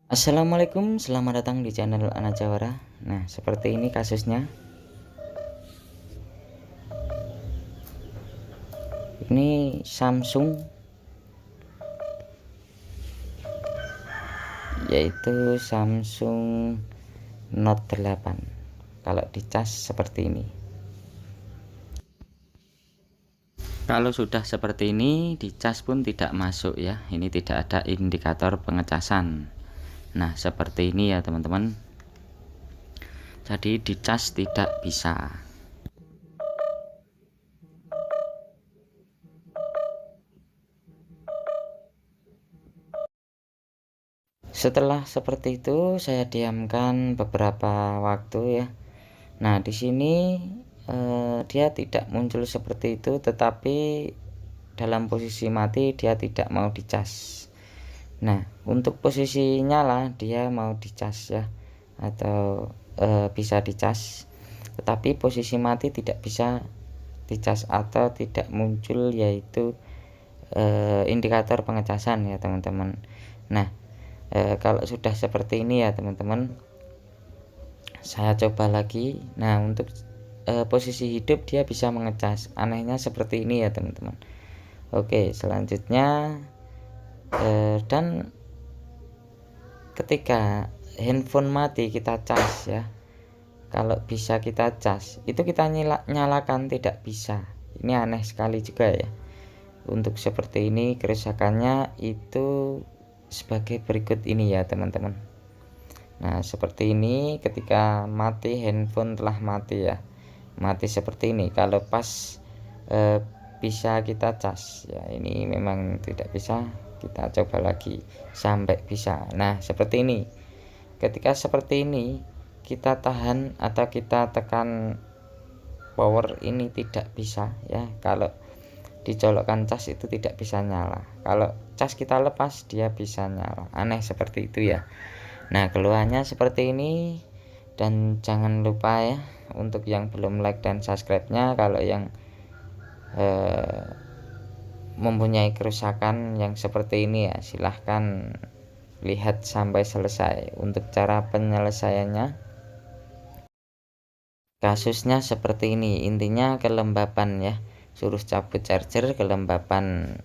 Assalamualaikum, selamat datang di channel Ana Jawara. Nah, seperti ini kasusnya. Ini Samsung, yaitu Samsung Note 8. Kalau dicas seperti ini. Kalau sudah seperti ini, dicas pun tidak masuk ya. Ini tidak ada indikator pengecasan. Nah, seperti ini ya teman-teman. Jadi dicas tidak bisa. Setelah seperti itu, saya diamkan beberapa waktu ya. Nah, di sini dia tidak muncul seperti itu, tetapi dalam posisi mati dia tidak mau dicas. Nah, untuk posisi nyala dia mau dicas ya, atau bisa dicas, tetapi posisi mati tidak bisa dicas atau tidak muncul, yaitu indikator pengecasan ya teman-teman. Nah, kalau sudah seperti ini ya teman-teman, saya coba lagi. Nah, untuk posisi hidup dia bisa mengecas, anehnya seperti ini ya teman-teman. Oke, selanjutnya dan ketika handphone mati kita cas ya, kalau bisa kita cas, itu kita nyalakan tidak bisa. Ini aneh sekali juga ya. Untuk seperti ini kerusakannya itu sebagai berikut ini ya teman-teman. Nah, seperti ini ketika mati, handphone telah mati ya, mati seperti ini. Kalau pas bisa kita cas ya, ini memang tidak bisa, kita coba lagi sampai bisa. Nah, seperti ini. Ketika seperti ini kita tahan atau kita tekan power, ini tidak bisa ya. Kalau dicolokkan cas itu tidak bisa nyala, kalau cas kita lepas dia bisa nyala. Aneh seperti itu ya. Nah, keluhannya seperti ini. Dan jangan lupa ya, untuk yang belum like dan subscribe-nya, kalau yang mempunyai kerusakan yang seperti ini ya, silahkan lihat sampai selesai. Untuk cara penyelesaiannya, kasusnya seperti ini. Intinya kelembapan ya, suruh cabut charger, kelembapan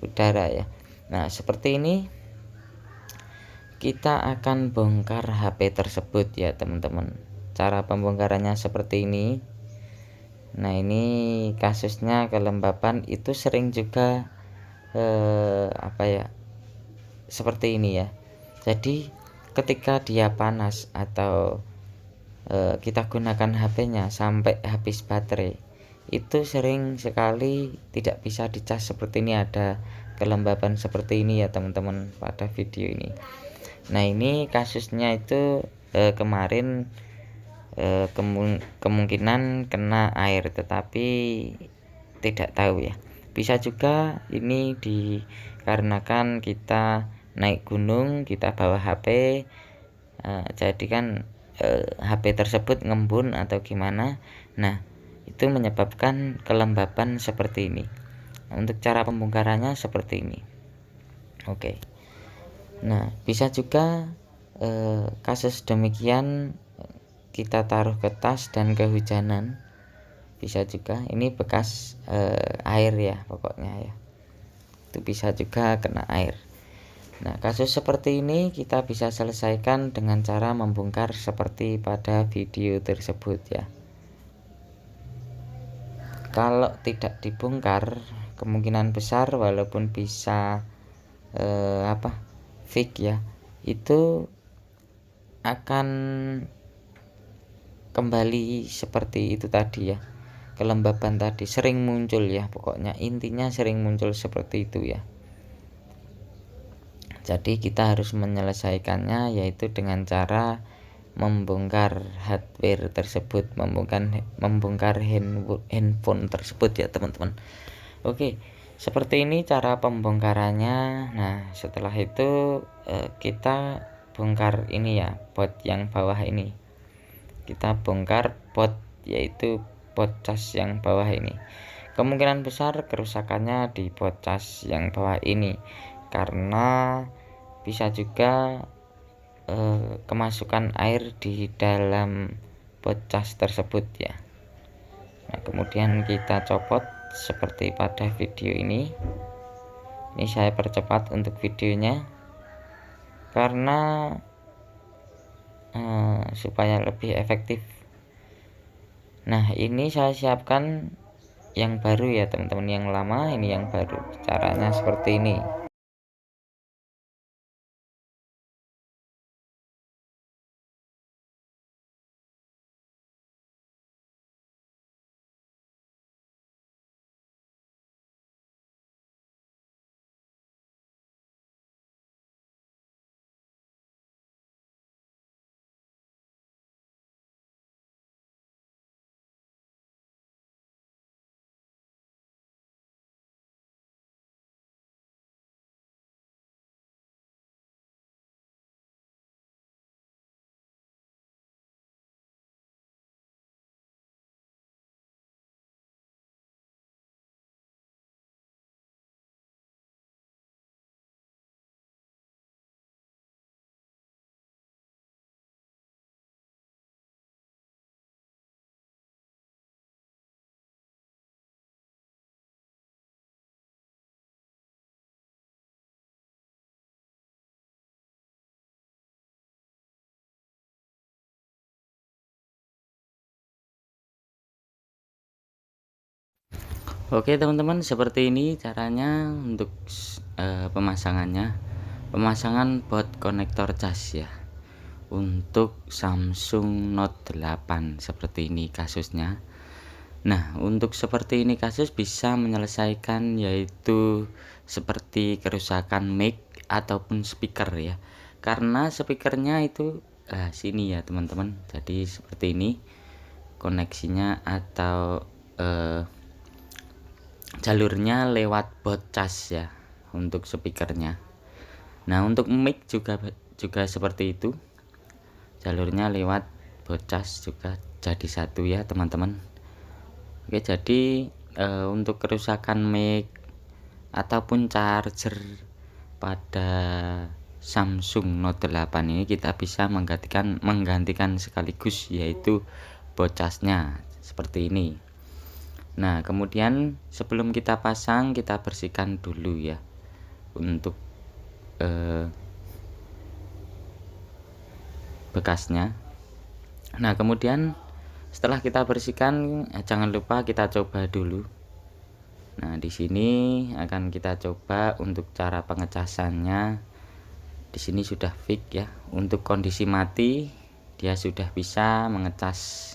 udara ya. Nah, seperti ini kita akan bongkar HP tersebut ya teman-teman. Cara pembongkarannya seperti ini. Nah, ini kasusnya kelembapan itu sering juga seperti ini ya. Jadi ketika dia panas atau kita gunakan HP-nya sampai habis baterai, itu sering sekali tidak bisa dicas seperti ini, ada kelembapan seperti ini ya teman-teman pada video ini. Nah, ini kasusnya itu kemarin kemungkinan kena air, tetapi tidak tahu ya. Bisa juga ini dikarenakan kita naik gunung, kita bawa HP, jadi kan HP tersebut ngembun atau gimana. Nah, itu menyebabkan kelembapan seperti ini. Untuk cara pembongkarannya seperti ini. Oke. Nah, bisa juga kasus demikian kita taruh ke tas dan kehujanan, bisa juga. Ini bekas air ya pokoknya ya, itu bisa juga kena air. Nah, kasus seperti ini kita bisa selesaikan dengan cara membongkar seperti pada video tersebut ya. Kalau tidak dibongkar, kemungkinan besar walaupun bisa fix ya, itu akan kembali seperti itu tadi ya. Kelembaban tadi sering muncul ya, pokoknya intinya sering muncul seperti itu ya. Jadi kita harus menyelesaikannya, yaitu dengan cara membongkar hardware tersebut, membongkar handphone tersebut ya teman-teman. Oke, seperti ini cara pembongkarannya. Nah, setelah itu kita bongkar ini ya, bot yang bawah ini. Kita bongkar bot, yaitu bot cas yang bawah ini. Kemungkinan besar kerusakannya di bot cas yang bawah ini, karena bisa juga kemasukan air di dalam bot cas tersebut ya. Nah, kemudian kita copot seperti pada video ini. Ini saya percepat untuk videonya karena supaya lebih efektif. Nah, ini saya siapkan yang baru ya teman-teman, yang lama ini yang baru. Caranya seperti ini. Oke teman-teman, seperti ini caranya untuk pemasangannya. Pemasangan bot konektor cas ya untuk Samsung Note 8 seperti ini kasusnya. Nah, untuk seperti ini kasus bisa menyelesaikan yaitu seperti kerusakan mic ataupun speaker ya. Karena speakernya itu sini ya teman-teman. Jadi seperti ini koneksinya atau jalurnya lewat bot cas ya untuk speakernya. Nah, untuk mic juga seperti itu. Jalurnya lewat bot cas juga jadi satu ya teman-teman. Oke, jadi untuk kerusakan mic ataupun charger pada Samsung Note 8 ini kita bisa menggantikan sekaligus yaitu bot casnya seperti ini. Nah, kemudian sebelum kita pasang kita bersihkan dulu ya untuk bekasnya. Nah, kemudian setelah kita bersihkan jangan lupa kita coba dulu. Nah, di sini akan kita coba untuk cara pengecasannya. Di sini sudah fix ya. Untuk kondisi mati dia sudah bisa mengecas.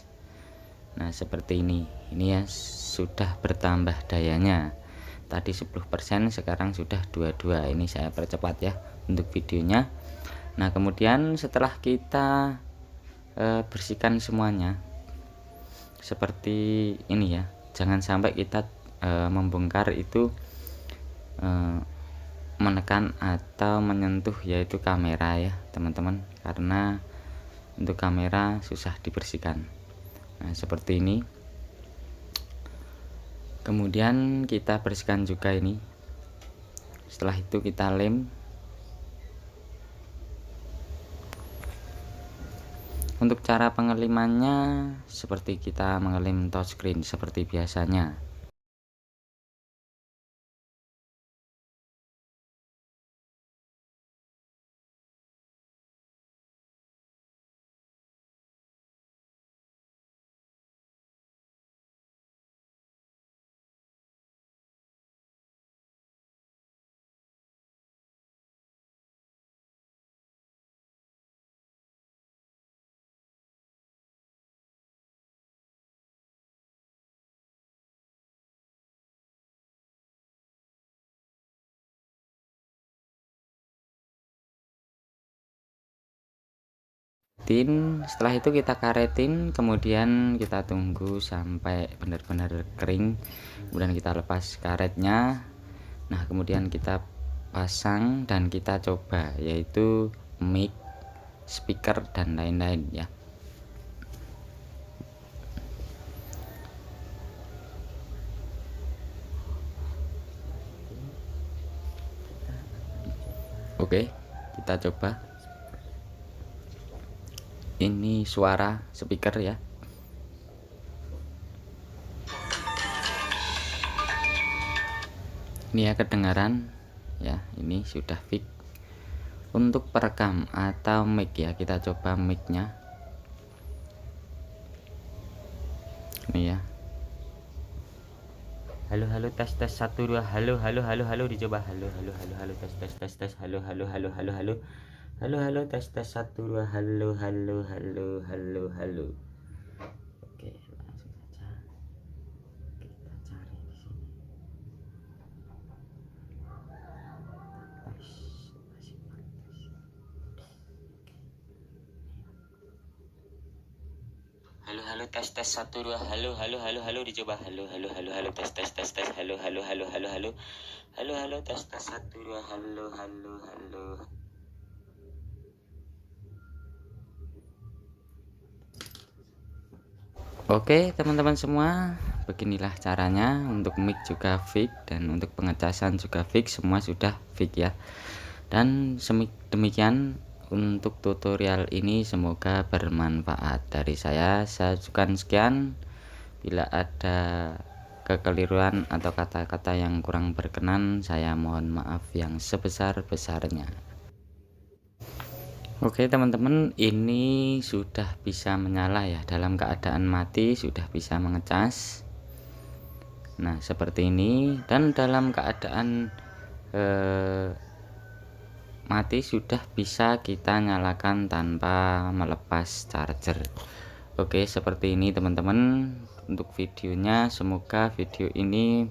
Nah, seperti ini. Ini ya sudah bertambah dayanya. Tadi 10%, sekarang sudah 22. Ini saya percepat ya untuk videonya. Nah, kemudian setelah kita bersihkan semuanya seperti ini ya. Jangan sampai kita membongkar itu menekan atau menyentuh yaitu kamera ya teman-teman, karena untuk kamera susah dibersihkan. Nah, seperti ini. Kemudian kita bersihkan juga ini. Setelah itu kita lem. Untuk cara pengelimannya seperti kita mengelem touchscreen seperti biasanya. Setelah itu kita karetin, kemudian kita tunggu sampai benar-benar kering, kemudian kita lepas karetnya. Nah, kemudian kita pasang dan kita coba yaitu mic, speaker dan lain-lain ya. Oke, kita coba. Ini suara speaker ya. Ini ya kedengaran ya, ini sudah fix. Untuk perekam atau mic ya, kita coba mic-nya. Ini ya. Halo halo tes tes 1 2 halo halo halo halo dicoba halo halo halo halo tes tes tes tes halo halo halo halo halo halo halo tes tes 1 2 halo halo halo halo halo. Oke, langsung saja kita cari di sini. Halo halo tes tes 1 2 halo halo halo halo dicoba halo halo halo halo tes tes tes tes halo halo halo halo halo halo halo tes tes 1 2 halo halo halo. Oke teman-teman semua, beginilah caranya. Untuk mic juga fix dan untuk pengecasan juga fix, semua sudah fix ya. Dan demikian untuk tutorial ini, semoga bermanfaat. Dari saya ucapkan sekian. Bila ada kekeliruan atau kata-kata yang kurang berkenan, saya mohon maaf yang sebesar-besarnya. Oke teman-teman, ini sudah bisa menyala ya, dalam keadaan mati sudah bisa mengecas. Nah seperti ini, dan dalam keadaan mati sudah bisa kita nyalakan tanpa melepas charger. Oke seperti ini teman-teman untuk videonya. Semoga video ini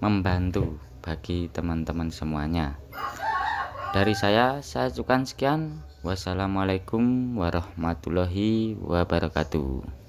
membantu bagi teman-teman semuanya. Dari saya ucapkan sekian. Wassalamualaikum warahmatullahi wabarakatuh.